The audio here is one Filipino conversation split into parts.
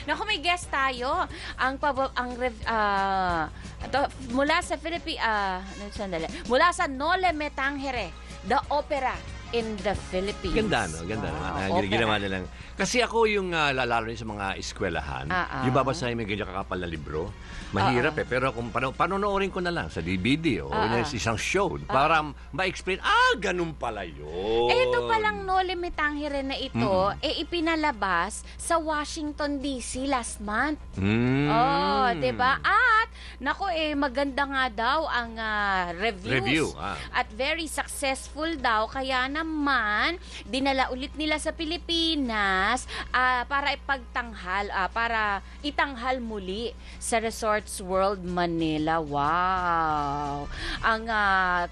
Naku, may guest tayo. Mula sa mula sa Noli Me Tangere, the opera in the Philippines. Ganda, no? Ganda naman. Ginawa nilang. Kasi ako yung lalo sa mga eskwelahan, yung babasahin may ganyan kakapal na libro, mahirap pero kung panonoorin ko na lang sa DVD o isang show para ma-explain, ganun pala yun. Ito palang Noli Me Tangere na ito, ipinalabas sa Washington, D.C. last month. Diba? At, maganda nga daw ang reviews. At very successful daw. Kaya naman, dinala ulit nila sa Pilipinas para ipagtanghal, para itanghal muli sa Resorts World Manila. Wow! Ang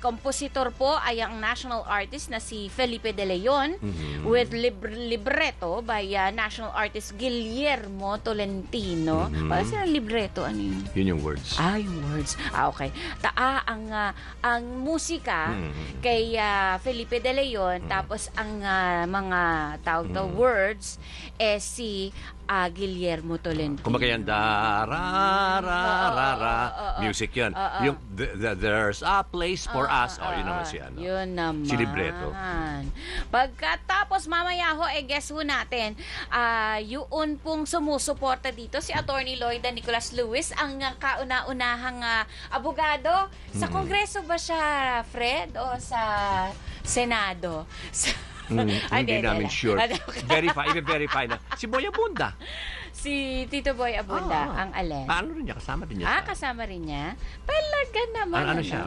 kompositor po ay ang national artist na si Felipe De Leon with libretto by national artist Guillermo Tolentino. Wala silang libretto, ano yun? Yun yung words. Yung words. Okay. Ang musika kay Felipe De Leon, tapos ang mga tawag to words si Guillermo Tolentino. Kumbaga yan, music yan. Yung there's a place for us. Yun naman si ano. Yun naman. Si libretto. Pagkatapos mamaya ho, guess ho natin, yun pong sumusuporta dito, si Attorney Loida Nicolas Lewis, ang kauna-unahang abogado. Sa Kongreso ba siya, Fred? O sa Senado? Hindi namin sure. I-verify na. Si Boy Abunda. Si Tito Boy Abunda, ang alin. Ano rin niya? Kasama din niya. Kasama rin niya? Talaga naman. Ano siya?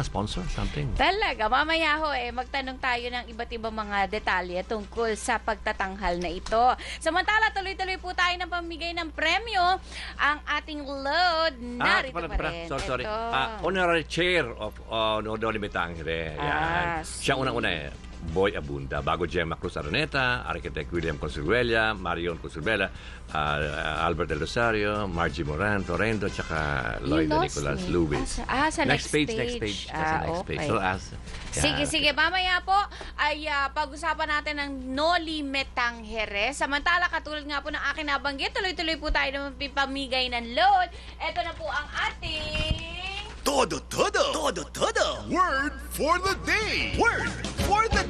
Sponsor? Something? Talaga. Mamaya ho, magtanong tayo ng iba't ibang mga detalye tungkol sa pagtatanghal na ito. Samantala, tuloy-tuloy po tayo ng pamigay ng premyo. Ang ating load, narito pa rin. Sorry. Honorary Chair of Noli Me Tangere. Siya unang-una Boy Abunda, bago Gemma Cruz Araneta, Architect William Consuela, Marion Consuela, Albert Del Rosario, Margie Moran, Torrendo, tsaka Loida Nicolas Lewis. Sa next page. Okay. So, Sige. Mamaya po ay pag-usapan natin ng Noli Me Tangere. Samantala, katulad nga po ng akin nabanggit, tuloy-tuloy po tayo ng pamigay ng load. Ito na po ang ating... Todo. Word for the day. Word for the